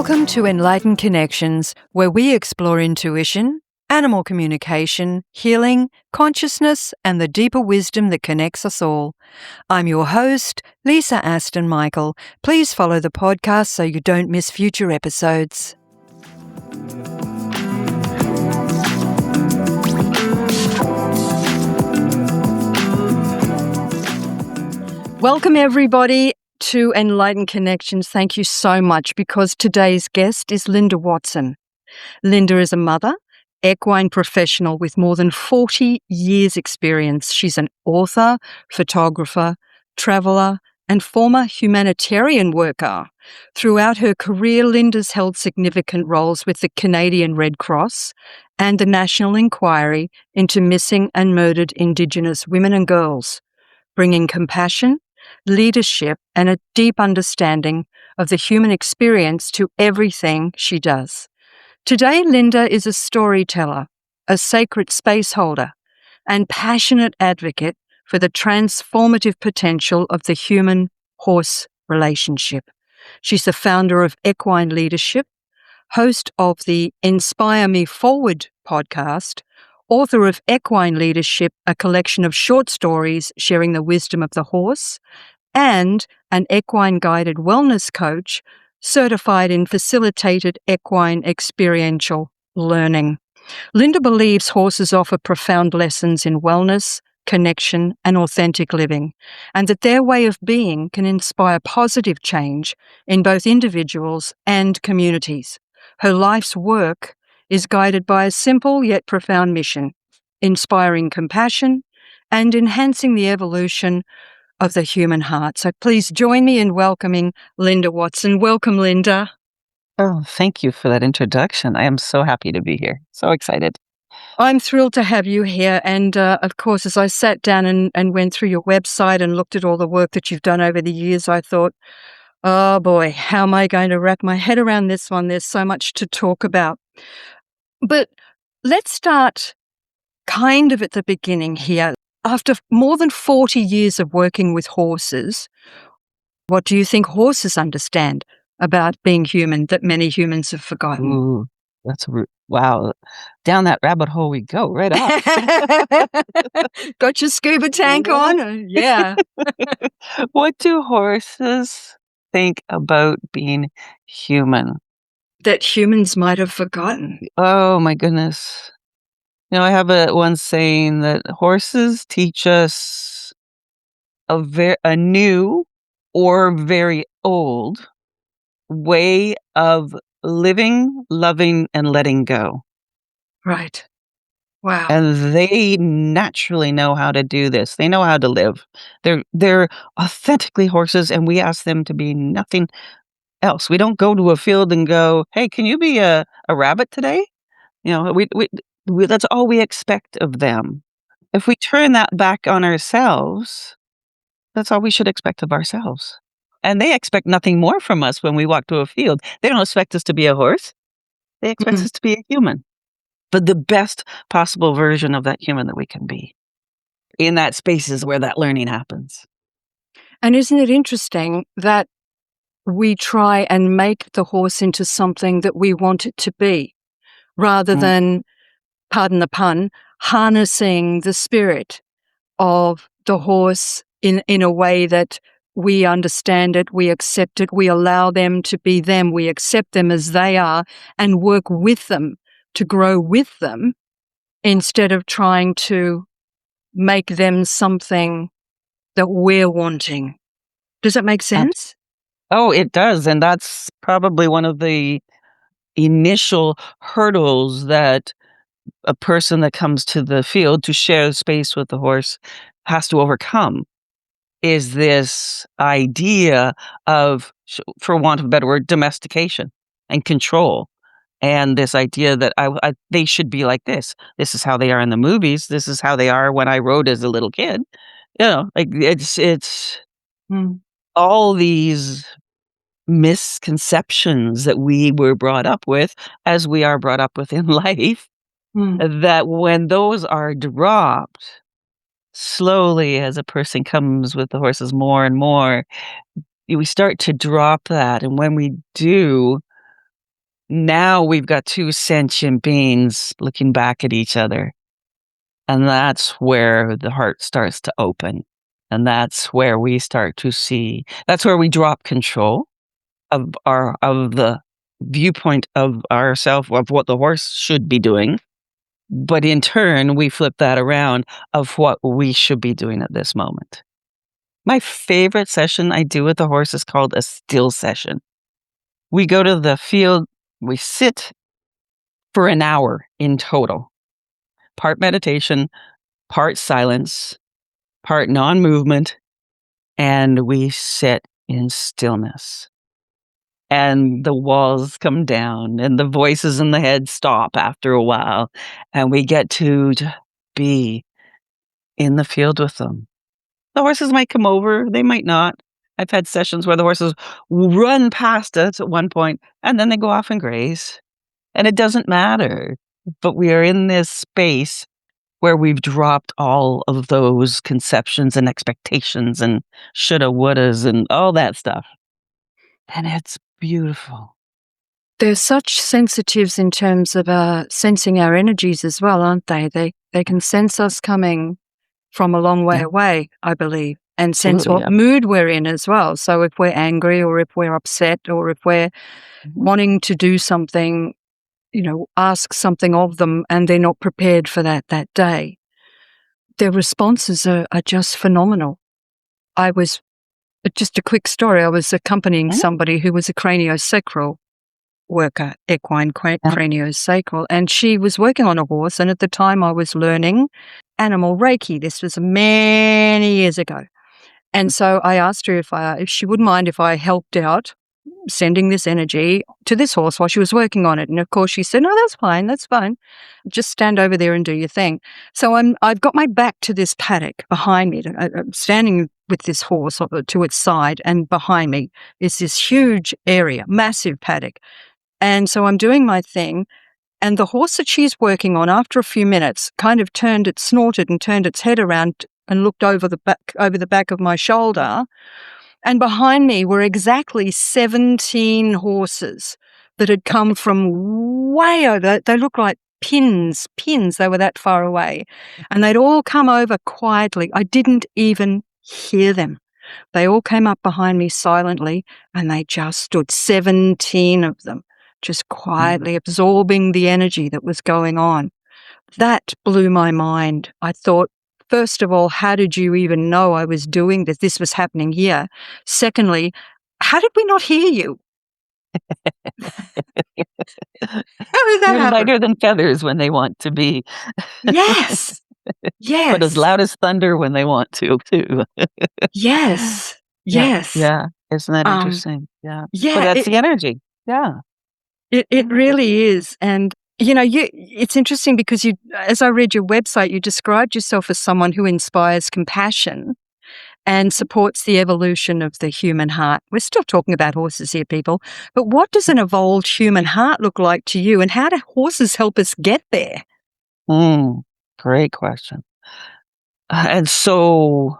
Welcome to Enlightened Connections, where we explore intuition, animal communication, healing, consciousness, and the deeper wisdom that connects us all. I'm your host, Lisa Aston Michael. Please follow the podcast so you don't miss future episodes. Welcome, everybody, to Enlightened Connections. Thank you so much, because today's guest is Lynda Watson. Lynda is a mother, equine professional with more than 40 years' experience. She's an author, photographer, traveller, and former humanitarian worker. Throughout her career, Lynda's held significant roles with the Canadian Red Cross and the National Inquiry into Missing and Murdered Indigenous Women and Girls, bringing compassion, leadership, and a deep understanding of the human experience to everything she does. Today, Lynda is a storyteller, a sacred space holder, and passionate advocate for the transformative potential of the human-horse relationship. She's the founder of Equine Leadership, host of the Inspire Me Forward podcast, author of Equine Leadership, a collection of short stories sharing the wisdom of the horse, and an equine-guided wellness coach certified in facilitated equine experiential learning. Lynda believes horses offer profound lessons in wellness, connection, and authentic living, and that their way of being can inspire positive change in both individuals and communities. Her life's work is guided by a simple yet profound mission: inspiring compassion and enhancing the evolution of the human heart. So please join me in welcoming Lynda Watson. Welcome, Lynda. Oh, thank you for that introduction. I am so happy to be here. So excited. I'm thrilled to have you here. And of course, as I sat down and went through your website and looked at all the work that you've done over the years, I thought, oh boy, how am I going to wrap my head around this one? There's so much to talk about. But let's start kind of at the beginning here. After more than 40 years of working with horses, what do you think horses understand about being human that many humans have forgotten? Ooh, wow. Down that rabbit hole we go, right off. Got your scuba tank on? Yeah. What do horses think about being human? That humans might have forgotten. Oh my goodness. I have one saying that horses teach us a new or very old way of living, loving, and letting go. Right. Wow. And they naturally know how to do this. They know how to live. They're authentically horses, and we ask them to be nothing else. We don't go to a field and go, "Hey, can you be a rabbit today?" We that's all we expect of them. If we turn that back on ourselves, that's all we should expect of ourselves. And they expect nothing more from us when we walk to a field. They don't expect us to be a horse. They expect us to be a human, but the best possible version of that human that we can be. In that space is where that learning happens. And isn't it interesting that we try and make the horse into something that we want it to be, rather than, pardon the pun, harnessing the spirit of the horse in a way that we understand it, we accept it, we allow them to be them, we accept them as they are and work with them to grow with them, instead of trying to make them something that we're wanting. Does that make sense? Oh, it does. And that's probably one of the initial hurdles that a person that comes to the field to share space with the horse has to overcome, is this idea of, for want of a better word, domestication and control. And this idea that they should be like this. This is how they are in the movies. This is how they are when I rode as a little kid. Like it's all these misconceptions that we were brought up with, as we are brought up with in life, that when those are dropped slowly, as a person comes with the horses more and more, we start to drop that. And when we do, Now we've got two sentient beings looking back at each other. And that's where the heart starts to open. And that's where we start to see, that's where we drop control of the viewpoint of ourself, of what the horse should be doing. But in turn, we flip that around of what we should be doing at this moment. My favorite session I do with the horse is called a still session. We go to the field, we sit for an hour in total. Part meditation, part silence, part non-movement, and we sit in stillness. And the walls come down and the voices in the head stop after a while, and we get to be in the field with them. The horses might come over, they might not. I've had sessions where the horses run past us at one point, and then they go off and graze, and it doesn't matter. But we are in this space where we've dropped all of those conceptions and expectations and shoulda, wouldas, and all that stuff. And it's beautiful. They're such sensitives in terms of sensing our energies as well, aren't they? They can sense us coming from a long way Yeah. away, I believe, and sense Absolutely, what yeah. mood we're in as well. So if we're angry or if we're upset or if we're wanting to do something, ask something of them and they're not prepared for that day, their responses are just phenomenal. Just a quick story, I was accompanying Mhm. somebody who was a craniosacral worker, equine Yeah. craniosacral, and she was working on a horse, and at the time I was learning animal Reiki. This was many years ago. And so I asked her if she wouldn't mind if I helped out sending this energy to this horse while she was working on it. And of course she said, "No, that's fine, that's fine. Just stand over there and do your thing." So I've got my back to this paddock behind me. I'm standing with this horse to its side, and behind me is this huge area, massive paddock. And so I'm doing my thing, and the horse that she's working on, after a few minutes, kind of snorted and turned its head around and looked over the back of my shoulder. And behind me were exactly 17 horses that had come from way over. They looked like pins. They were that far away. And they'd all come over quietly. I didn't even hear them. They all came up behind me silently, and they just stood, 17 of them, just quietly absorbing the energy that was going on. That blew my mind. I thought, first of all, how did you even know I was doing this? This was happening here. Secondly, how did we not hear you? How did that They're happen? lighter than feathers when they want to be, Yes. but as Yes. loud as thunder when they want to, too. Yes. Yeah, Yes. yeah. Isn't that Um, interesting? Yeah. But yeah, that's the energy. Yeah. it really is. And it's interesting because as I read your website, you described yourself as someone who inspires compassion and supports the evolution of the human heart. We're still talking about horses here, people. But what does an evolved human heart look like to you, and how do horses help us get there? Great question. And so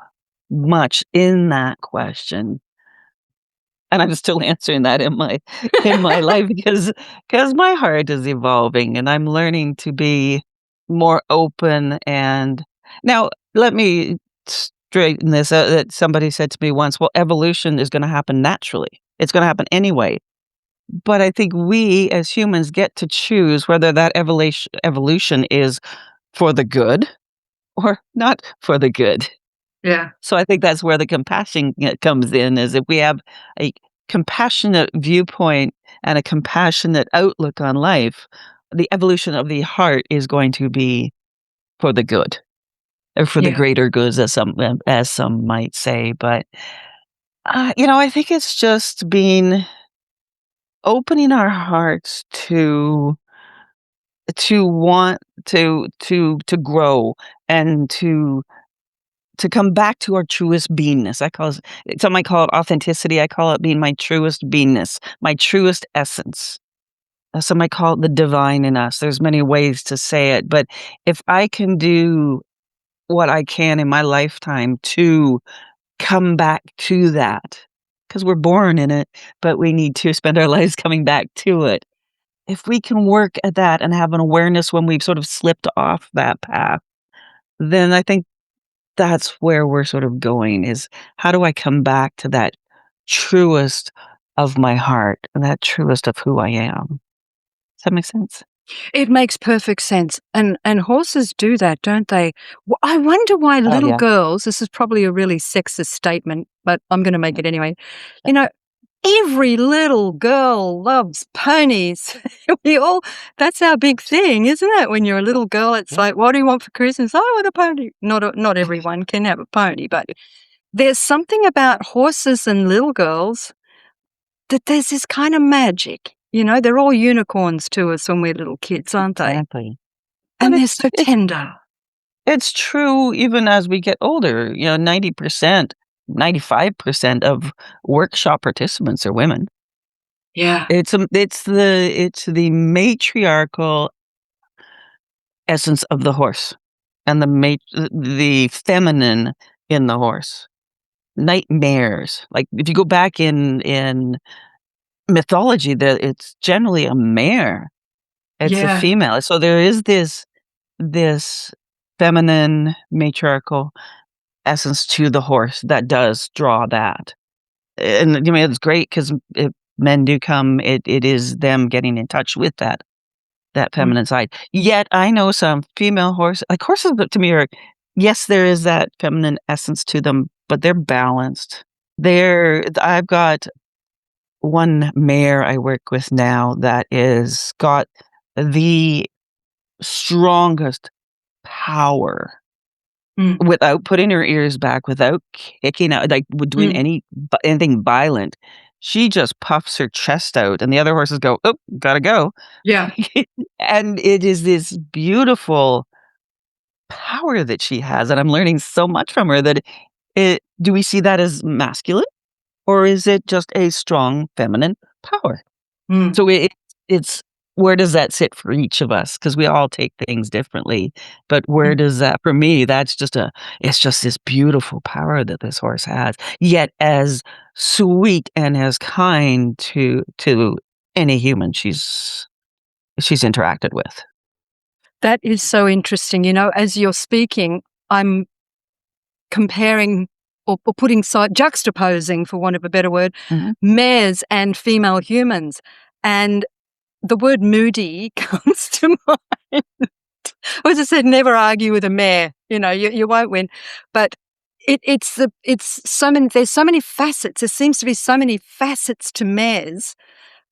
much in that question. And I'm still answering that in my life because my heart is evolving and I'm learning to be more open. And now let me straighten this out. That somebody said to me once, well, evolution is going to happen naturally. It's going to happen anyway. But I think we as humans get to choose whether that evolution is for the good or not for the good. Yeah. So I think that's where the compassion comes in, is if we have a compassionate viewpoint and a compassionate outlook on life, the evolution of the heart is going to be for the good, or for the Yeah. greater goods, as some might say. But I think it's just opening our hearts to want to grow and to come back to our truest beingness. Some might call it authenticity. I call it being my truest beingness, my truest essence. Some might call it the divine in us. There's many ways to say it, but if I can do what I can in my lifetime to come back to that, because we're born in it, but we need to spend our lives coming back to it. if we can work at that and have an awareness when we've sort of slipped off that path, then I think that's where we're sort of going is how do I come back to that truest of my heart and that truest of who I am? Does that make sense? It makes perfect sense, and horses do that, don't they? I wonder why Oh, little yeah. girls, this is probably a really sexist statement, but I'm gonna make it anyway. You know, every little girl loves ponies. We all That's our big thing, isn't it? When you're a little girl, it's Yeah. like, "What do you want for Christmas?" "I want a pony." Not everyone can have a pony, but there's something about horses and little girls that there's this kind of magic, they're all unicorns to us when we're little kids, aren't they? Exactly. But And they're so it's tender. it's true even as we get older, 90%, 95% of workshop participants are women. Yeah. It's the matriarchal essence of the horse and the feminine in the horse. Nightmares. Like, if you go back in mythology, it's generally a mare. It's a Yeah. female. So there is this feminine matriarchal essence to the horse that does draw that. And, it's great 'cause if men do come, it is them getting in touch with that Mm, feminine side. Yet, I know some female horses that to me are yes, there is that feminine essence to them, but they're balanced. I've got one mare I work with now that is got the strongest power mm, without putting her ears back, without kicking out, like, with doing mm. anything violent. She just puffs her chest out, and the other horses go, "Oh, gotta go." Yeah. And it is this beautiful power that she has, and I'm learning so much from her that do we see that as masculine, or is it just a strong feminine power? Mm, So it's where does that sit for each of us? Because we all take things differently, but where mm. does that for me, it's just this beautiful power that this horse has, yet as sweet and as kind to any human she's interacted with. That is so interesting. As you're speaking, I'm comparing or putting juxtaposing, for want of a better word, Mhm. mares and female humans. And the word moody comes to mind. As I said, never argue with a mare. You won't win. But it's so many. There's so many facets. There seems to be so many facets to mares.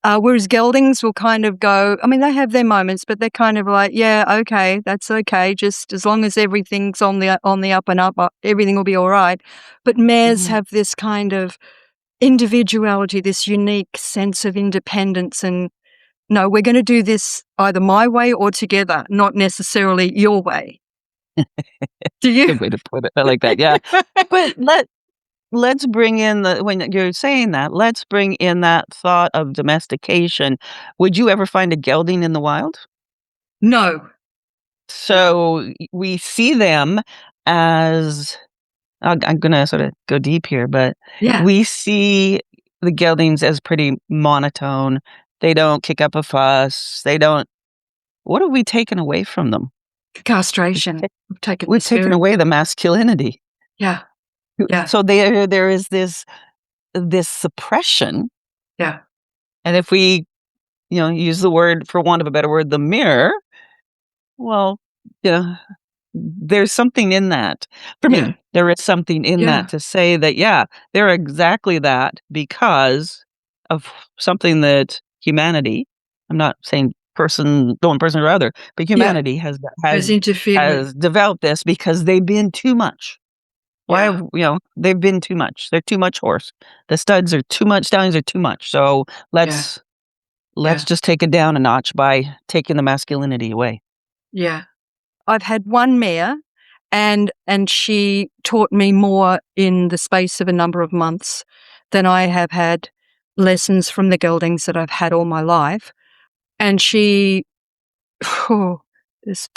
Whereas geldings will kind of go. I mean, they have their moments, but they're kind of like, yeah, okay, that's okay. Just as long as everything's on the up and up, everything will be all right. But mares Mhm. have this kind of individuality, this unique sense of independence and no, we're gonna do this either my way or together, not necessarily your way. Do you? Good way to put it. I like that, yeah. But let's bring in the when you're saying that, let's bring in that thought of domestication. Would you ever find a gelding in the wild? No. So, we see them as I'm gonna sorta go deep here, but Yeah. we see the geldings as pretty monotone. They don't kick up a fuss. They don't what have we taken away from them? Castration. We've taken the We've taken spirit. away the masculinity. Yeah. Yeah. So there is this suppression, Yeah. and if we, use the word, for want of a better word, the mirror, well, yeah, there's something in that. For Yeah. me, there is something in that Yeah. to say that, yeah, they're exactly that because of something that humanity I'm not saying one person or other, but Yeah. humanity Has has interfered with. has developed this because they've been too much. Why Yeah. have they've been too much. They're too much horse. The studs are too much, stallions are too much. So Yeah. let's Yeah. just take it down a notch by taking the masculinity away. Yeah. I've had one mare and she taught me more in the space of a number of months than I have had lessons from the geldings that I've had all my life. And she oh, there's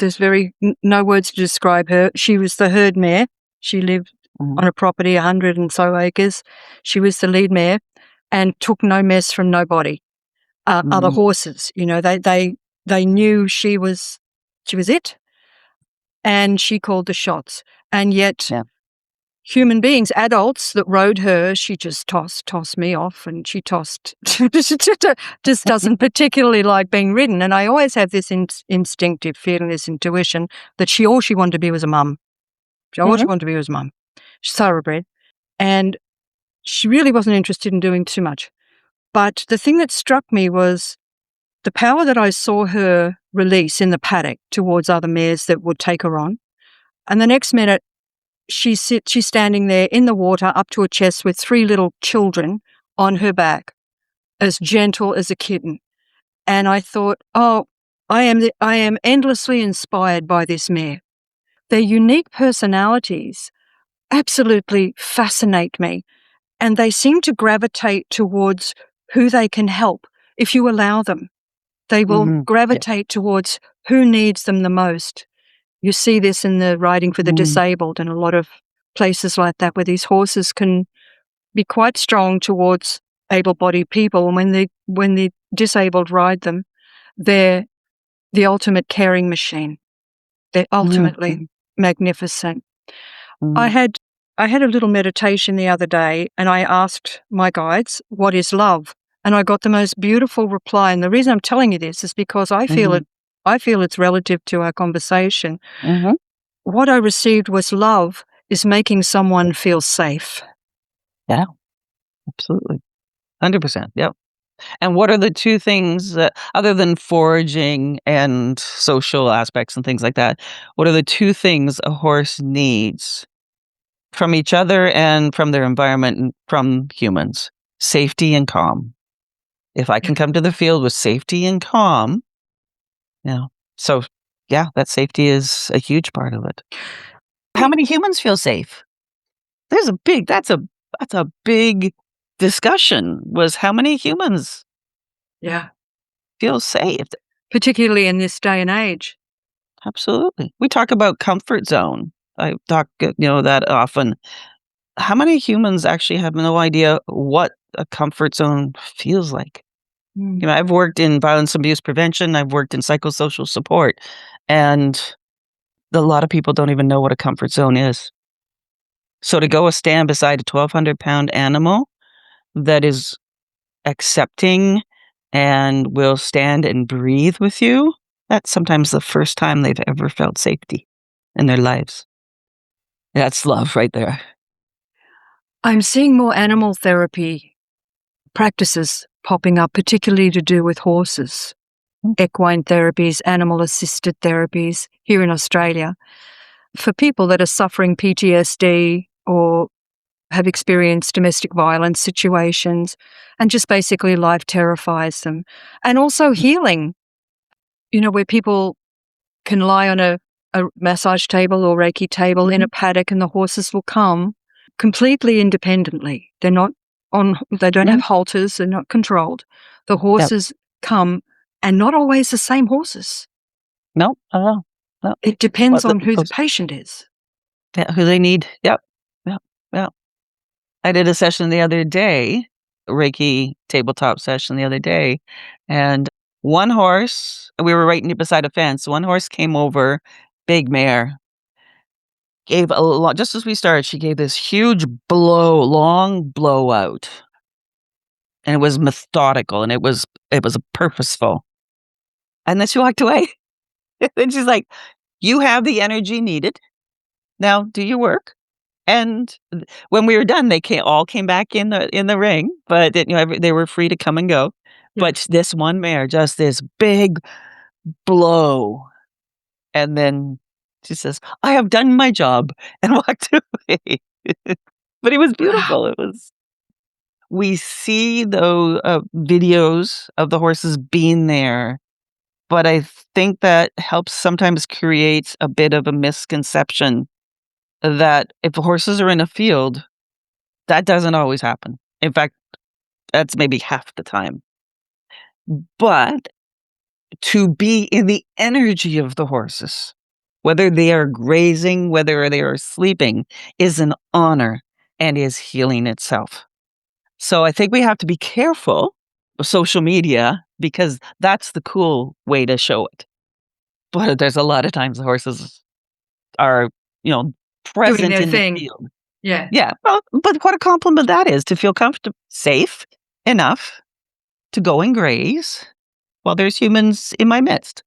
no words to describe her. She was the herd mare. She lived Mhm. on a property, 100 and so acres. She was the lead mare and took no mess from nobody. other Mhm. horses. You know, they knew she was it, and she called the shots. And yet, Yeah. human beings, adults that rode her, she just tossed me off, and she tossed just doesn't particularly like being ridden. And I always have this instinctive feeling, this intuition that all she wanted to be was a mum. All she Mhm. wanted to be was mum. She's thoroughbred, and she really wasn't interested in doing too much. But the thing that struck me was the power that I saw her release in the paddock towards other mares that would take her on. And the next minute, she's standing there in the water up to her chest with 3 little children on her back, as gentle as a kitten. And I thought, oh, I am endlessly inspired by this mare. Their unique personalities absolutely fascinate me, and they seem to gravitate towards who they can help if you allow them. They will Mhm. Yeah. gravitate towards who needs them the most. You see this in the riding for the Mhm. disabled and a lot of places like that, where these horses can be quite strong towards able-bodied people. And when the disabled ride them, they're the ultimate caring machine. They're Mhm. ultimately Mhm. magnificent. I Mhm. had I had a little meditation the other day, and I asked my guides, "What is love?" And I got the most beautiful reply. And the reason I'm telling you this is because Mhm. I feel it's relative to our conversation. Mhm. What I received was love is making someone feel safe. Yeah, absolutely. 100%, yep. And what are the 2 things that other than foraging and social aspects and things like that, what are the 2 things a horse needs from each other and from their environment and from humans? Safety and calm. If I can Yeah. come to the field with safety and calm, you know, so, yeah, that safety is a huge part of it. How many humans feel safe? There's a big that's a big discussion, was how many humans Yeah. feel safe? Particularly in this day and age. Absolutely. We talk about comfort zone. I talk, that often. How many humans actually have no idea what a comfort zone feels like? Mm. I've worked in violence abuse prevention, I've worked in psychosocial support, and a lot of people don't even know what a comfort zone is. So to go stand beside a 1,200-pound animal that is accepting and will stand and breathe with you, that's sometimes the first time they've ever felt safety in their lives. That's love right there. I'm seeing more animal therapy practices popping up, particularly to do with horses. Mm, Equine therapies, animal-assisted therapies here in Australia for people that are suffering PTSD or have experienced domestic violence situations, and just basically life terrifies them. And also healing, where people can lie on a massage table or Reiki table in mhm, a paddock, and the horses will come completely independently. They don't have mhm. halters, they're not controlled. The Yep. horses come, and not always the same horses. Nope, I don't know. No. It depends What the on who the those patient is. yeah, who they need. Yep. Yep. Yep. I did a session the other day, a Reiki tabletop session the other day, and one horse we were right beside a fence. One horse came over, big mare, gave a lot just as we started, she gave this huge long blowout, and it was methodical, and it was purposeful, and then she walked away. And she's like, "You have the energy needed. Now do your work." And when we were done, they came back in the ring, but they were free to come and go. Yeah. But this one mare, just this big blow, and then she says, "I have done my job," and walked away. But it was Wow. beautiful. It was we see those, videos of the horses being there, but I think that helps sometimes creates a bit of a misconception that if horses are in a field, that doesn't always happen. In fact, that's maybe half the time. But to be in the energy of the horses, whether they are grazing, whether they are sleeping, is an honor and is healing itself. So I think we have to be careful of social media because that's the cool way to show it. But there's a lot of times the horses are, you know, Doing present their in the thing. field. Yeah. Yeah, well, but what a compliment that is to feel comfortable, safe enough to go and graze while there's humans in my midst.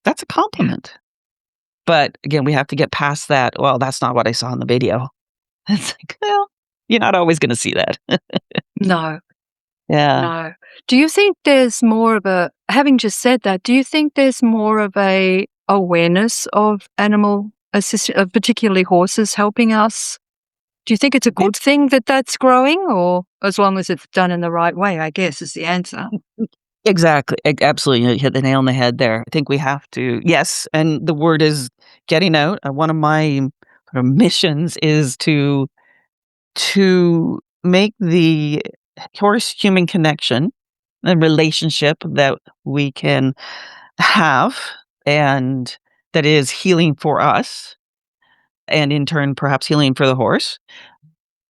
That's a Yeah. compliment. But again, we have to get past that. Well, that's not what I saw in the video. It's like, well, you're not always going to see that. No, Yeah. no. Do you think there's more of a, having just said that, do you think there's more of a awareness of animal assist, particularly horses helping us? Do you think it's a Yeah, good thing that that's growing, or as long as it's done in the right way, I guess is the answer. exactly. Absolutely. You hit the nail on the head there. I think we have to, yes. And the word is getting out. One of my missions is to make the horse human connection and relationship that we can have and that is healing for us and in turn perhaps healing for the horse,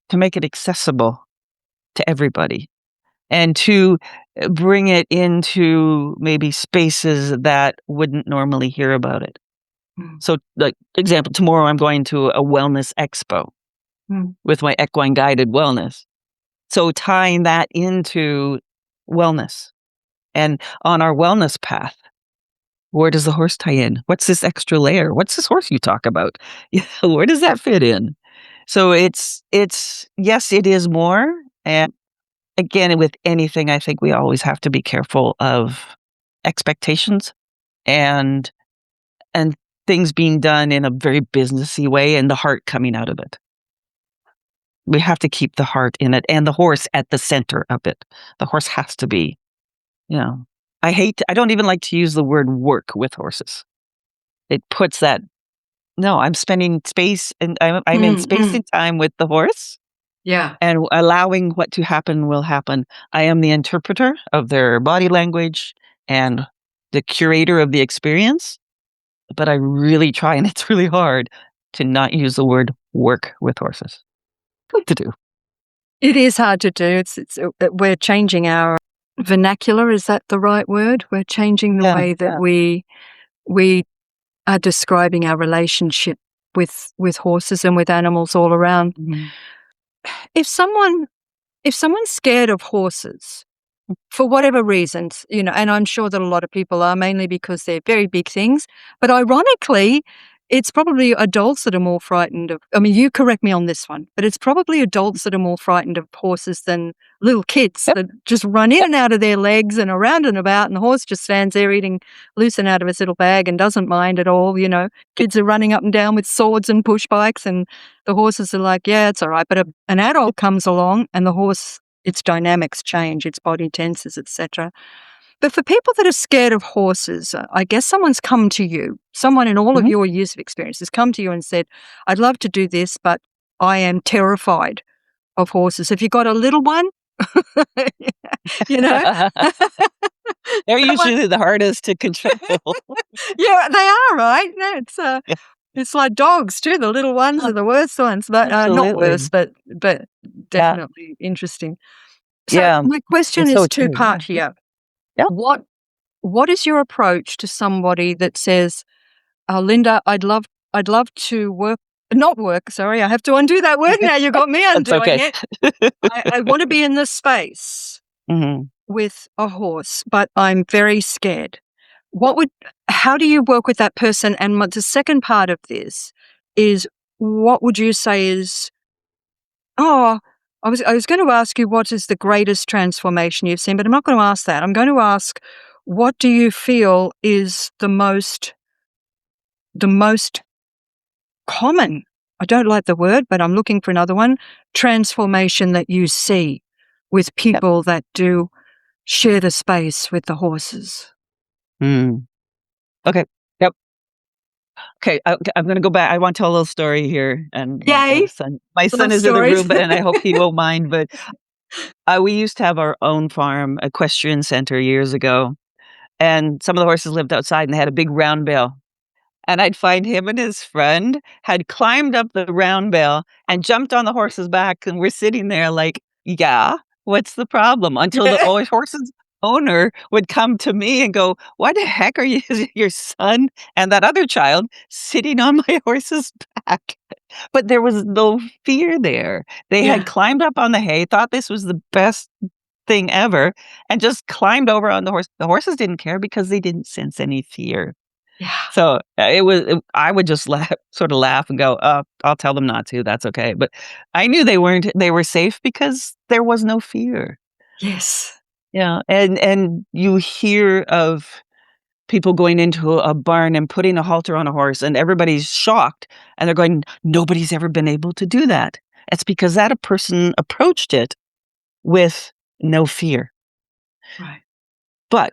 to make it accessible to everybody and to bring it into maybe spaces that wouldn't normally hear about it. Mm, So, like example, tomorrow I'm going to a wellness expo mm, with my equine guided wellness. So tying that into wellness and on our wellness path, where does the horse tie in? What's this extra layer? What's this horse you talk about? Where does that fit in? So it's yes, it is more. And again, with anything, I think we always have to be careful of expectations and and things being done in a very businessy way and the heart coming out of it. We have to keep the heart in it and the horse at the center of it. The horse has to be, you know. I don't even like to use the word work with horses. It puts that no, I'm spending space and I'm in mm, space mm. and time with the horse Yeah. and allowing what to happen will happen. I am the interpreter of their body language and the curator of the experience, but I really try, and it's really hard to not use the word work with horses. What to do? It is hard to do. We're changing our vernacular. Is that the right word? We're changing the Yeah, way that yeah. we are describing our relationship with horses and with animals all around. Mhm. If someone if someone's scared of horses, for whatever reasons, and I'm sure that a lot of people are, mainly because they're very big things. But ironically, it's probably adults that are more frightened of, I mean, you correct me on this one, but it's probably adults that are more frightened of horses than little kids Yep, that just run in yep. and out of their legs and around and about, and the horse just stands there eating lucerne out of his little bag and doesn't mind at all. Kids are running up and down with swords and push bikes, and the horses are like, yeah, it's all right. But an adult comes along and the horse, its dynamics change, its body tenses, etc. But for people that are scared of horses, I guess someone's come to you, someone in all of Mhm. your years of experience has come to you and said, I'd love to do this, but I am terrified of horses. Have you got a little one? you know? They're Someone, usually the hardest to control. yeah, they are, right? No, Yeah, it's like dogs too. The little ones are the worst ones, but not worse, absolutely. but Yeah, definitely interesting. So yeah. my question It's is so true. two-part here. Yeah. What What is your approach to somebody that says, Lynda, I'd love to not work, sorry, I have to undo that word now, you got me That's undoing okay. it. I want to be in this space Mhm. with a horse, but I'm very scared. How do you work with that person? And the second part of this is, what would you say is, oh, I was going to ask you what is the greatest transformation you've seen, but I'm not going to ask that. I'm going to ask, what do you feel is the most common, I don't like the word, but I'm looking for another one, transformation that you see with Yep. people that do share the space with the horses? Mm. Okay. Yep. Okay, I'm gonna go back. I want to tell a little story here, and Yay! my son Love is in the stories. room, but and I hope he won't mind, but, we used to have our own farm, equestrian center years ago, and some of the horses lived outside, and they had a big round bale. And I'd find him and his friend had climbed up the round bale and jumped on the horse's back, and we're sitting there like, "Yeah, what's the problem?" Until the horses owner would come to me and go, "Why the heck are you your son and that other child sitting on my horse's back?" But there was no fear there. They had Yeah. climbed up on the hay, thought this was the best thing ever, and just climbed over on the horse. The horses didn't care because they didn't sense any fear. Yeah. So, I would just laugh sort of laugh and go, "Oh, I'll tell them not to, that's okay." But I knew they were safe because there was no fear. Yes. Yeah, and you hear of people going into a barn and putting a halter on a horse, and everybody's shocked, and they're going, "Nobody's ever been able to do that." It's because that a person approached it with no fear. Right. But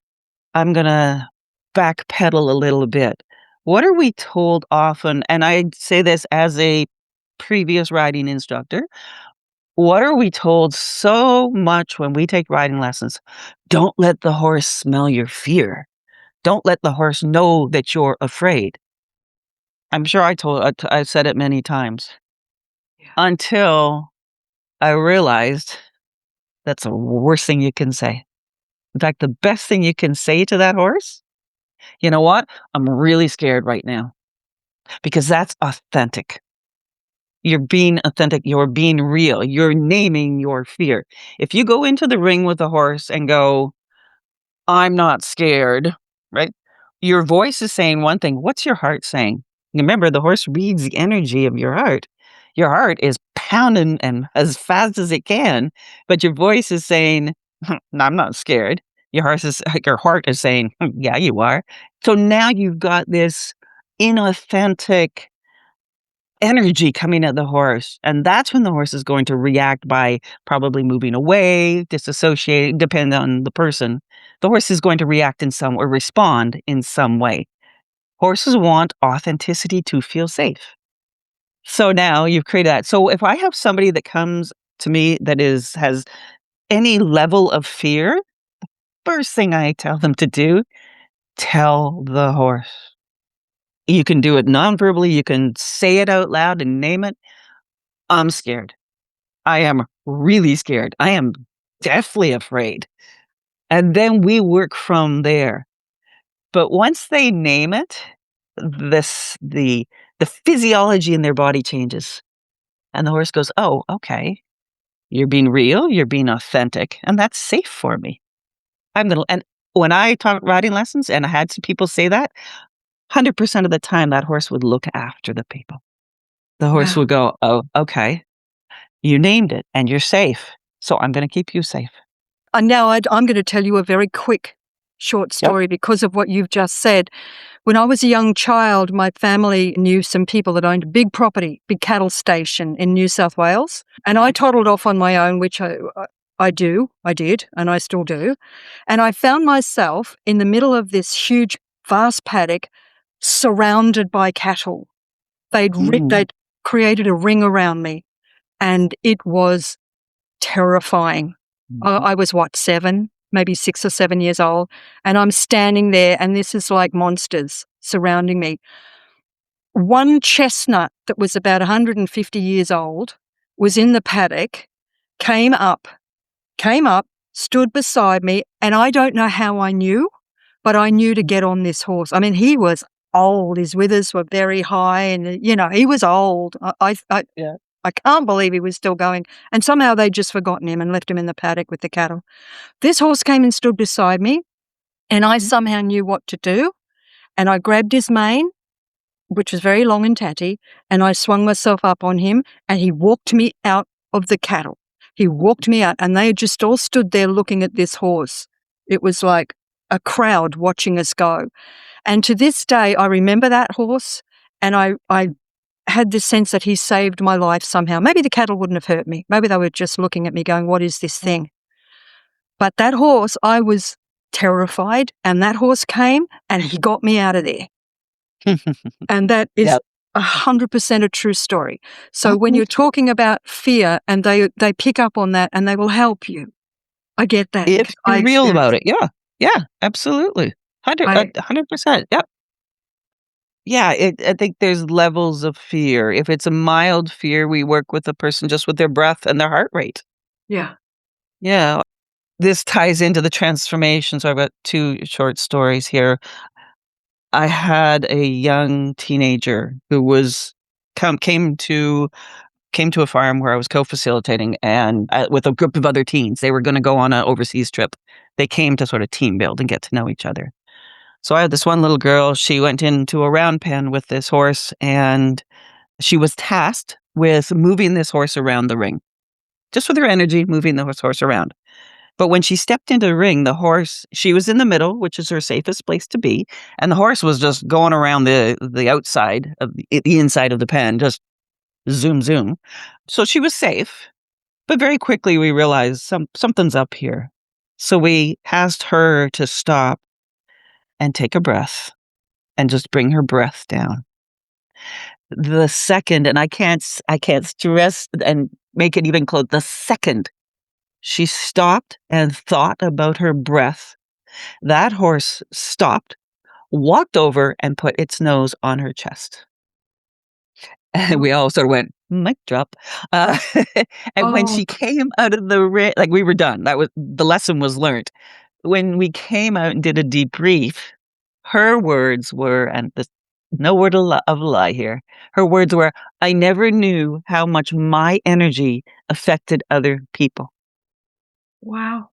I'm gonna backpedal a little bit. What are we told often, and I say this as a previous riding instructor, what are we told so much when we take riding lessons? Don't let the horse smell your fear. Don't let the horse know that you're afraid. I'm sure I said it many times Yeah. until I realized that's the worst thing you can say. In fact, the best thing you can say to that horse, "You know what? I'm really scared right now," because that's authentic. You're being authentic, you're being real, you're naming your fear. If you go into the ring with a horse and go, "I'm not scared," right? Your voice is saying one thing. What's your heart saying? Remember, the horse reads the energy of your heart. Your heart is pounding and as fast as it can, but your voice is saying, "No, I'm not scared." Your heart is saying, "Yeah, you are." So now you've got this inauthentic energy coming at the horse, and that's when the horse is going to react by probably moving away, disassociating, depending on the person. The horse is going to react in some or respond in some way. Horses want authenticity to feel safe. So now you've created that. So if I have somebody that comes to me that has any level of fear, first thing I tell them to do, tell the horse. You can do it non-verbally, you can say it out loud and name it. I'm scared. I am really scared. I am deathly afraid. And then we work from there. But once they name it, this the physiology in their body changes. And the horse goes, "Oh, okay. You're being real, you're being authentic, and that's safe for me." I'm gonna and when I taught riding lessons and I had some people say that, 100% of the time that horse would look after the people. The horse Wow. would go, "Oh, okay. You named it and you're safe. So I'm gonna keep you safe." And now I'm going to tell you a very quick, short Yep. story because of what you've just said. When I was a young child, my family knew some people that owned a big property, big cattle station in New South Wales, and I toddled off on my own, which I did, and I still do. And I found myself in the middle of this huge, vast paddock, surrounded by cattle. Mhm. They'd created a ring around me, and it was terrifying. Mhm. I was what, 7, maybe 6 or 7 years old, and I'm standing there, and this is like monsters surrounding me. One chestnut that was about 150 years old was in the paddock, came up, came up, stood beside me, and I don't know how I knew, but I knew to get on this horse. I mean, he was old. His withers were very high, and he was old. Yeah. I can't believe he was still going. And somehow they'd just forgotten him and left him in the paddock with the cattle. This horse came and stood beside me, and I Mhm. somehow knew what to do. And I grabbed his mane, which was very long and tatty, and I swung myself up on him, and he walked me out of the cattle. He walked me out, and they just all stood there looking at this horse. It was like a crowd watching us go. And to this day, I remember that horse, and I had this sense that he saved my life somehow. Maybe the cattle wouldn't have hurt me. Maybe they were just looking at me going, "What is this thing?" But that horse, I was terrified, and that horse came and he got me out of there. And that is Yep. 100% a true story. So when Mhm. you're talking about fear and they pick up on that and they will help you. I get that If because I you're real about experienced it, yeah. Yeah, absolutely. I 100%, yep. Yeah, I think there's levels of fear. If it's a mild fear, we work with the person just with their breath and their heart rate. yeah. Yeah. this ties into the transformation, so I've got 2 short stories here. I had a young teenager who was came to a farm where I was co-facilitating and with a group of other teens. They were gonna go on an overseas trip. They came to sort of team build and get to know each other. So I had this one little girl, she went into a round pen with this horse, and she was tasked with moving this horse around the ring. Just with her energy, moving the horse around. But when she stepped into the ring, she was in the middle, which is her safest place to be, and the horse was just going around the outside of the inside of the pen, just zoom, zoom. So she was safe, but very quickly we realized something's up here. So we asked her to stop and take a breath and just bring her breath down. The second, and I can't stress and make it even close, the second she stopped and thought about her breath, that horse stopped, walked over, and put its nose on her chest. And we all sort of went, "Mic drop." Uh, and when Oh, she came out of the like, we were done. That was the lesson was learned. When we came out and did a debrief, her words were, and this no word of a lie here, her words were, "I never knew how much my energy affected other people." wow.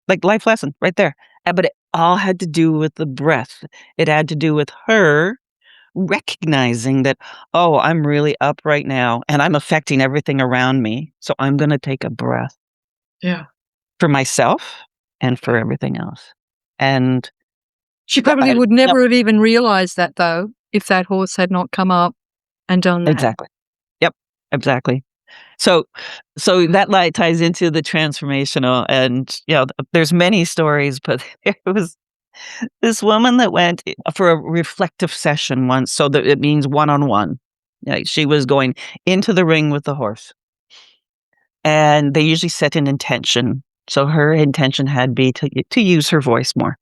Like, life lesson right there. But it all had to do with the breath. It had to do with her recognizing that, "Oh, I'm really up right now, and I'm affecting everything around me, so I'm gonna take a breath Yeah. for myself and for everything else." And She yeah, probably would never have even realized that, though, if that horse had not come up and done that. exactly. Yep, exactly. So that light ties into the transformational and, there's many stories, but there was this woman that went for a reflective session once, so that it means one-on-one. Like, she was going into the ring with the horse, and they usually set an intention. So her intention had be to use her voice more,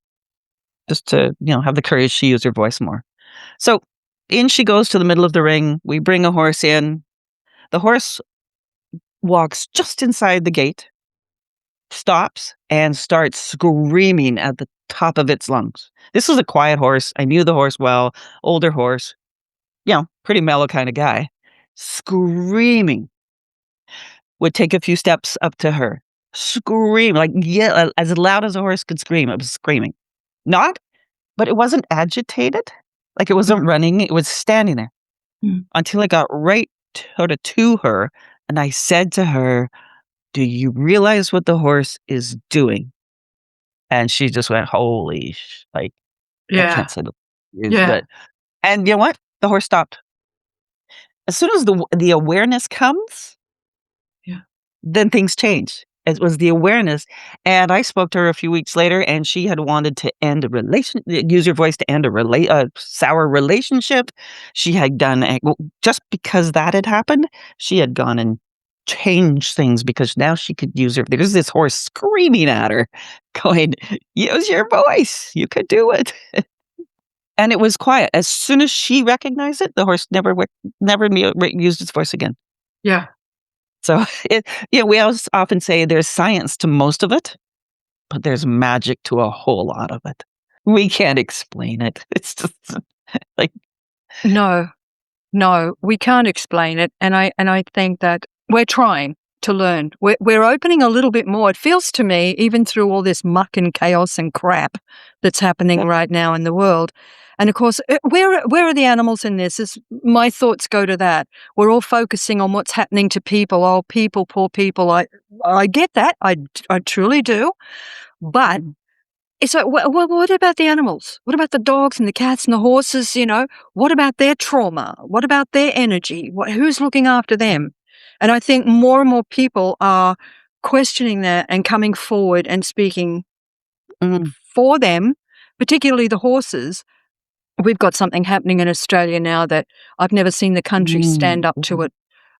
just to, have the courage to use her voice more. So in she goes to the middle of the ring. We bring a horse in. The horse walks just inside the gate, stops, and starts screaming at the top of its lungs. This was a quiet horse. I knew the horse well, older horse, pretty mellow kind of guy. Screaming, would take a few steps up to her. Scream, like, yeah, as loud as a horse could scream, it was screaming. Not, but it wasn't agitated. Like, it wasn't running, it was standing there Mm. until I got right sort of to her, and I said to her, "Do you realize what the horse is doing?" And she just went, "Holy like, I Yeah. can't say the words, Yeah. but," and you know what? The horse stopped. As soon as the awareness comes, Yeah. then things change. It was the awareness, and I spoke to her a few weeks later, and she had wanted to use her voice to end a sour relationship. She had done just because that had happened, she had gone and changed things because now she could use her there's this horse screaming at her, going, "Use your voice, you could do it." And it was quiet. As soon as she recognized it, the horse never used its voice again. Yeah. So, we often say there's science to most of it, but there's magic to a whole lot of it. We can't explain it. It's just like, No. No, we can't explain it, and I think that we're trying to learn. We're opening a little bit more. It feels to me, even through all this muck and chaos and crap that's happening yep, right now in the world. And of course, where are the animals in this? My thoughts go to that. We're all focusing on what's happening to people. Oh, people, poor people. I get that. I truly do. But so, what about the animals? What about the dogs and the cats and the horses? What about their trauma? What about their energy? Who's looking after them? And I think more and more people are questioning that and coming forward and speaking mm, for them, particularly the horses. We've got something happening in Australia now that I've never seen the country stand up to mhm. it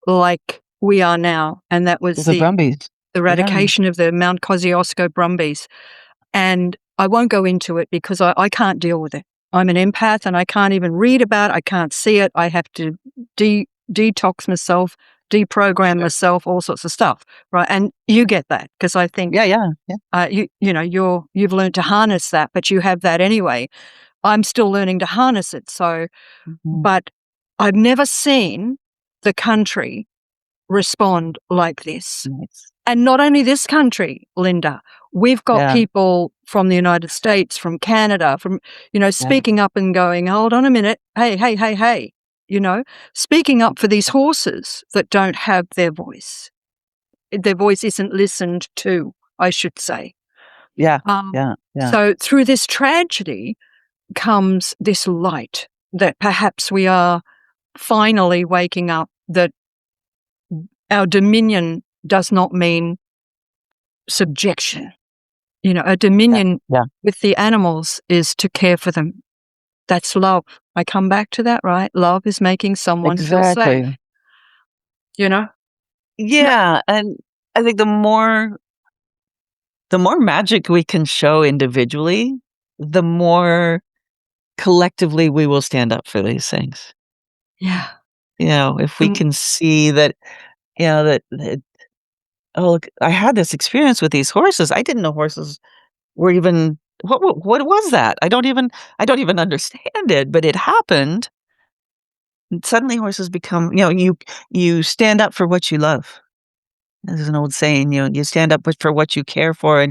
like we are now, and that was The the Brumbies. Yeah. eradication of the Mount Kosciuszko Brumbies. And I won't go into it because I can't deal with it. I'm an empath and I can't even read about it. I can't see it. I have to detox myself deprogram Sure. myself, all sorts of stuff, right? And you get that because I think Yeah. you've learned to harness that, but you have that anyway. I'm still learning to harness it. So, Mhm. but I've never seen the country respond like this. Nice. And not only this country, Lynda, we've got Yeah, people from the United States, from Canada, from, yeah, speaking up and going, hold on a minute, hey, speaking up for these horses that don't have their voice. Their voice isn't listened to, I should say. yeah, Um, yeah. so through this tragedy comes this light that perhaps we are finally waking up, that our dominion does not mean subjection. A Yeah, dominion yeah. with the animals is to care for them. That's love. I come back to that, right? Love is making someone feel safe, Exactly. you know? No, Yeah, and I think the more magic we can show individually, the more collectively we will stand up for these things. yeah. If we Mm, can see that, that oh, look, I had this experience with these horses. I didn't know horses were even what was that? I don't even understand it, but it happened. And suddenly horses become, you stand up for what you love. There's an old saying, you stand up for what you care for,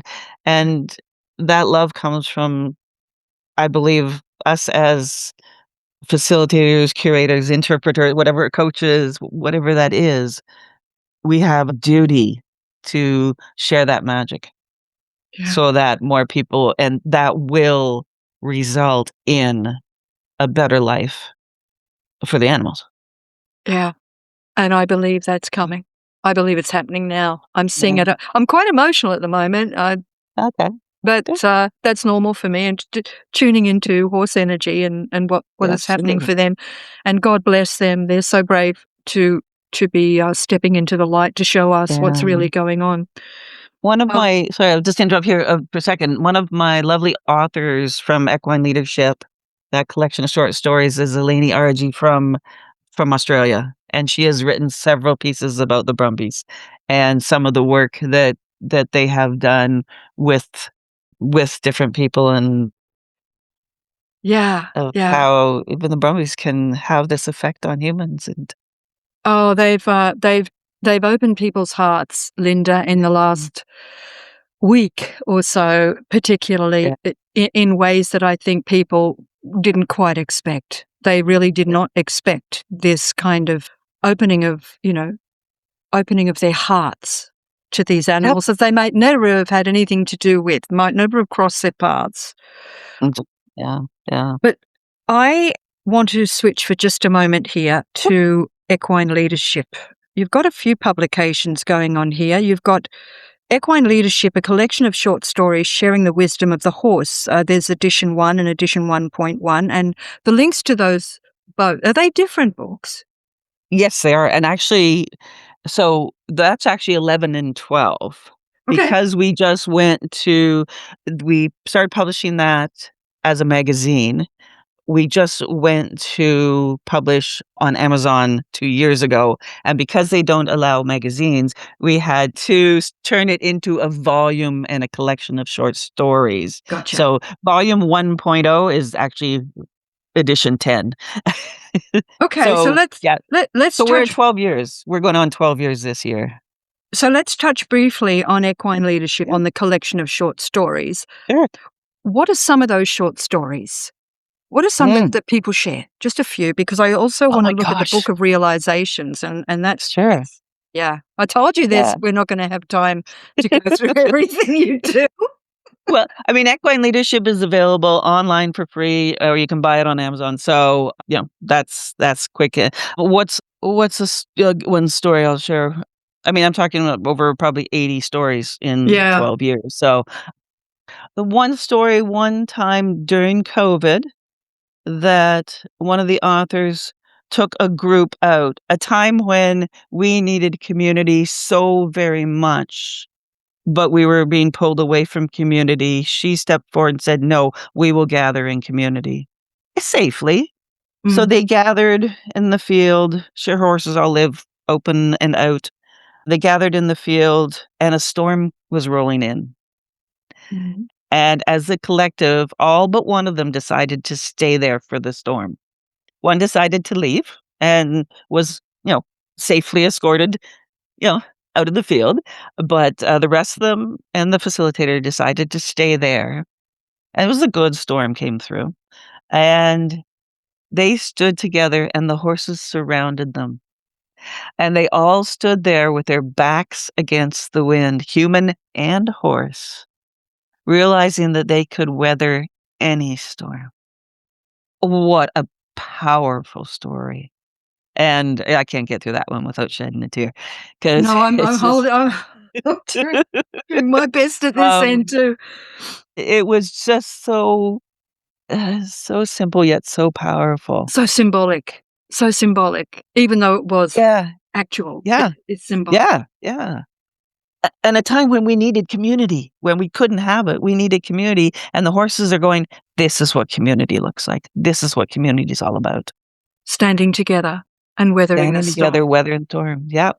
and that love comes from, I believe, us as facilitators, curators, interpreters, whatever, coaches, whatever that is. We have a duty to share that magic yeah. so that more people, and that will result in a better life for the animals. Yeah. And I believe that's coming. I believe it's happening now. I'm seeing Yeah. it. I'm quite emotional at the moment. Okay. But Good. that's normal for me, and tuning into horse energy and what is happening Absolutely. for them. And God bless them. They're so brave to be stepping into the light to show us what's Yeah. really going on. One of Um, my sorry, I'll just interrupt here, for a second. One of my lovely authors from Equine Leadership, that collection of short stories, is Eleni Argy from Australia, and she has written several pieces about the Brumbies and some of the work that they have done with different people, and yeah, of yeah. how even the Brumbies can have this effect on humans. And Oh, they've opened people's hearts, Lynda, in the Mm. last week or so, particularly Yeah, in ways that I think people didn't quite expect. They really did yeah. not expect this kind of opening of, opening of their hearts to these Yep. animals that they might never have had anything to do with, might never have crossed their paths. Mm. Yeah, yeah. But I want to switch for just a moment here to equine leadership. You've got a few publications going on here. You've got Equine Leadership, a collection of short stories sharing the wisdom of the horse. There's edition 1 and edition 1.1, and the links to those both, are they different books? Yes, they are, and actually, so that's actually 11 and 12, Okay. because we started publishing that as a magazine. We just went to publish on Amazon 2 years ago, and because they don't allow magazines, we had to turn it into a volume and a collection of short stories. Gotcha. So volume 1.0 is actually edition 10. Okay, so So, yeah. let's So we're at touch 12 years. We're going on 12 years this year. briefly on Equine Leadership, Yeah, on the collection of short stories. sure. What are some of those short stories? What are some Mm. that people share? Just a few, because I also Oh want to my look at the gosh. Book of Realizations, and Sure. that's yeah. I told you this. Yeah. We're not going to have time to go through everything you do. Well, I mean, Equine Leadership is available online for free, or you can buy it on Amazon. So, that's quick. What's one story I'll share? I mean, I'm talking about over probably 80 stories in Yeah. 12 years. So, the one story one time during COVID, that one of the authors took a group out, a time when we needed community so very much, but we were being pulled away from community. She stepped forward and said, "No, we will gather in community safely." So Mm. they gathered in the field. Sure, horses all live open and out. They gathered in the field, and a storm was rolling in. Mhm. And as a collective, all but one of them decided to stay there for the storm. One decided to leave and was, safely escorted, you know, out of the field. But the rest of them and the facilitator decided to stay there. And it was a good storm came through. And they stood together, and the horses surrounded them. And they all stood there with their backs against the wind, human and horse, realizing that they could weather any storm. What a powerful story. And I can't get through that one without shedding a tear, because No, I'm it's just holding. I'm doing my best at this end um, too. it was just so simple yet so powerful. So symbolic. So symbolic. Even though it was Yeah, actual, yeah, it's symbolic. yeah, yeah. And a time when we needed community, when we couldn't have it, we needed community, and the horses are going, "This is what community looks like. This is what community is all about." Standing together and weathering the Standing together, storm. weathering storm. Yep.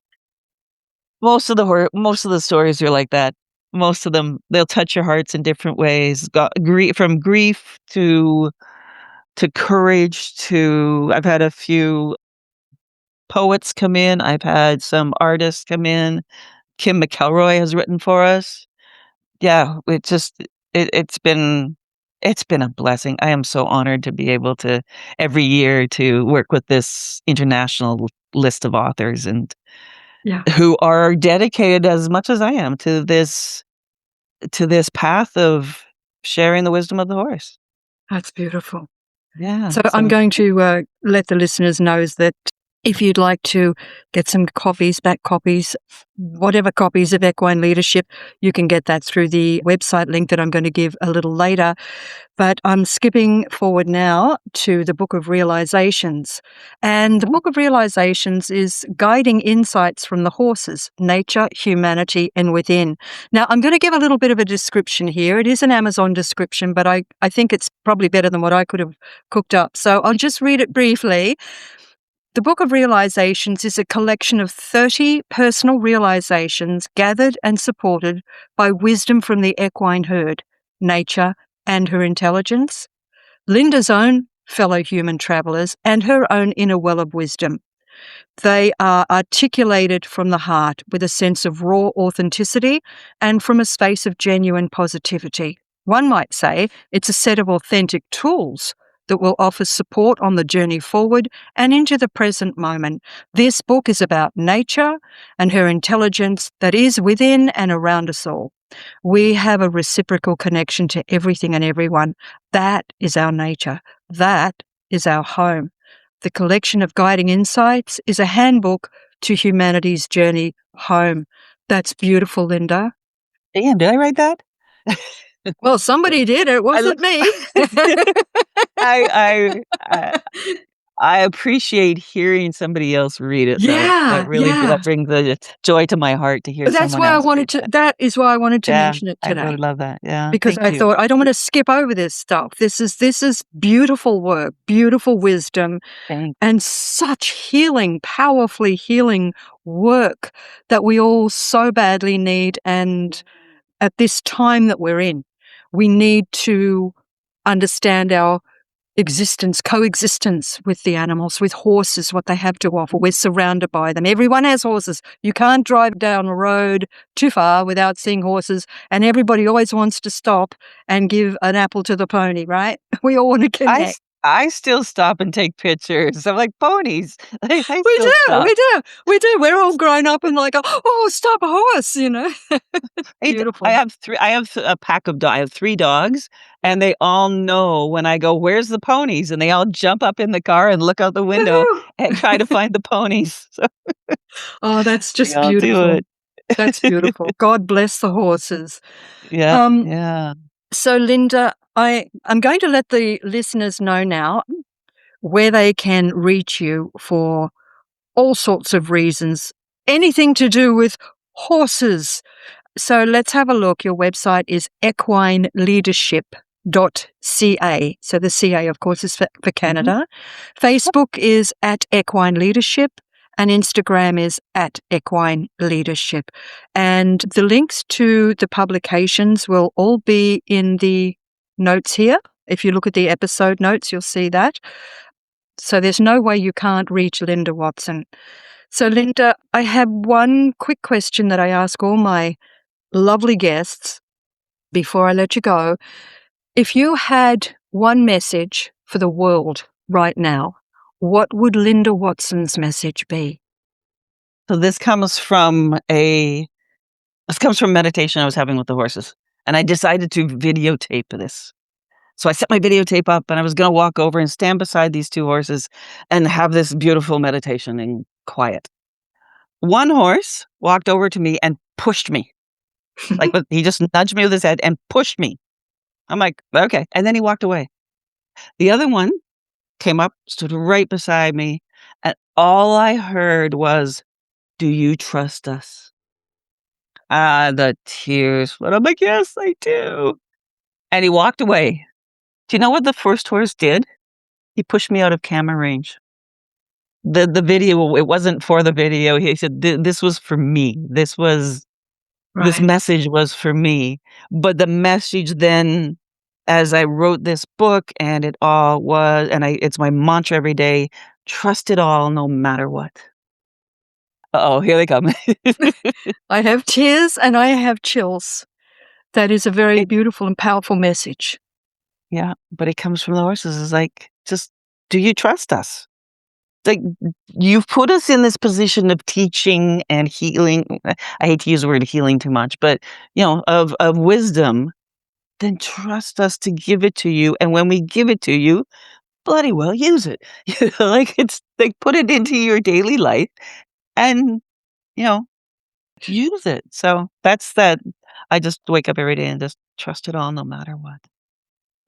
Most of the stories are like that. Most of them, they'll touch your hearts in different ways. From grief to courage to I've had a few poets come in. I've had some artists come in. Kim McElroy has written for us. Yeah, it's been a blessing. I am so honored to be able to every year to work with this international list of authors and Yeah, who are dedicated as much as I am to this path of sharing the wisdom of the horse. that's beautiful. Yeah, So I'm so going to let the listeners know that if you'd like to get some copies, back copies, whatever copies of Equine Leadership, you can get that through the website link that I'm going to give a little later. But I'm skipping forward now to the Book of Realizations. And the Book of Realizations is guiding insights from the horses, nature, humanity, and within. Now, I'm going to give a little bit of a description here. It is an Amazon description, but I think it's probably better than what I could have cooked up. So I'll just read it briefly. The Book of Realizations is a collection of 30 personal realizations gathered and supported by wisdom from the equine herd, nature, and her intelligence, Lynda's own fellow human travellers, and her own inner well of wisdom. They are articulated from the heart with a sense of raw authenticity and from a space of genuine positivity. One might say it's a set of authentic tools that will offer support on the journey forward and into the present moment. This book is about nature and her intelligence that is within and around us all. We have a reciprocal connection to everything and everyone. That is our nature. That is our home. The collection of guiding insights is a handbook to humanity's journey home. That's beautiful, Lynda. damn, did I write that? Well, somebody did. It I wasn't me. I I I appreciate hearing somebody else read it, though. Yeah, yeah. That brings a joy to my heart to hear That's someone why I else wanted read to, that. that is why I wanted to Yeah, mention it I really today. love that. Yeah, Because thank I you. thought, I don't want to skip over this stuff. This is beautiful work, beautiful wisdom, Thank and such healing, powerfully healing work that we all so badly need. And at this time that we're in, we need to understand our coexistence with the animals, with horses, what they have to offer. We're surrounded by them. Everyone has horses. You can't drive down a road too far without seeing horses, and everybody always wants to stop and give an apple to the pony, right? We all want to connect. I still stop and take pictures. I'm like, ponies. I We still do, stop. we do, we do. We're all grown up and like, oh, stop a horse, I Beautiful. have 3 I have a pack of I have 3 dogs, and they all know when I go, "Where's the ponies?" And they all jump up in the car and look out the window Woohoo! and try to find the ponies. So Oh, that's they just all do beautiful. it. That's beautiful. God bless the horses. Yeah, Um, yeah. so Lynda, I'm going to let the listeners know now where they can reach you for all sorts of reasons, anything to do with horses. So let's have a look. Your website is equine-leadership.ca. So the CA, of course, is for Mhm. Canada. Facebook is at Equine Leadership, and Instagram is at Equine Leadership. And the links to the publications will all be in the notes here. If you look at the episode notes, you'll see that. So there's no way you can't reach Lynda Watson. So Lynda, I have one quick question that I ask all my lovely guests before I let you go. If you had one message for the world right now, what would Lynda Watson's message be? So this comes from meditation I was having with the horses, and I decided to videotape this. So I set my videotape up, and I was going to walk over and stand beside these two horses and have this beautiful meditation in quiet. One horse walked over to me and pushed me. He just nudged me with his head and pushed me. I'm like, okay. And then he walked away. The other one came up, stood right beside me, and all I heard was, "Do you trust us?" The tears. But I'm like, yes, I do. And he walked away. Do you know what the first horse did? He pushed me out of camera range. The video, it wasn't for the video. He said, this was for me. This Right. message was for me. But the message then, as I wrote this book, and it all was, and it's my mantra every day, trust it all no matter what. Uh-oh, here they come. I have tears and I have chills. That is a very beautiful and powerful message. Yeah, but it comes from the horses. It's like, just, do you trust us? Like, you've put us in this position of teaching and healing. I hate to use the word healing too much, but, of wisdom. Then trust us to give it to you. And when we give it to you, bloody well use it. It's like, put it into your daily life and, use it. So that's that. I just wake up every day and just trust it all no matter what.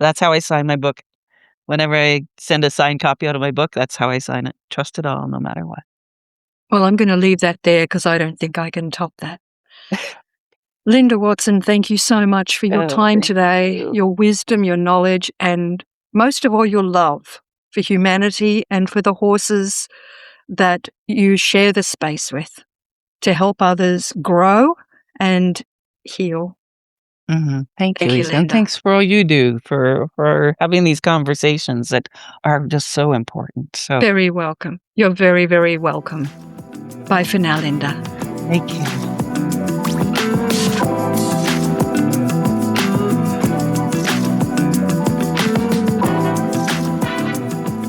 That's how I sign my book. Whenever I send a signed copy out of my book, that's how I sign it. Trust it all no matter what. Well, I'm going to leave that there because I don't think I can top that. Lynda Watson, thank you so much for your time today, your wisdom, your knowledge, and most of all, your love for humanity and for the horses that you share the space with to help others grow and heal. Mm-hmm. Thank you, Lisa. And Lynda. thanks for all you do for having these conversations that are just so important. So Very welcome. You're very, very welcome. Bye for now, Lynda. thank you.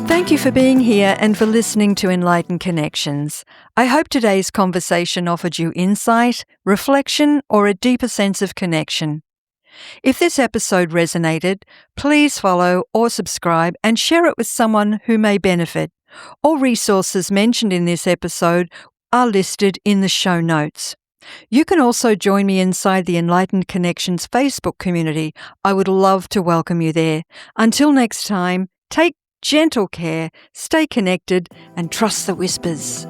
Thank you for being here and for listening to Enlightened Connections. I hope today's conversation offered you insight, reflection, or a deeper sense of connection. If this episode resonated, please follow or subscribe and share it with someone who may benefit. All resources mentioned in this episode are listed in the show notes. You can also join me inside the Enlightened Connections Facebook community. I would love to welcome you there. Until next time, take gentle care, stay connected, and trust the whispers.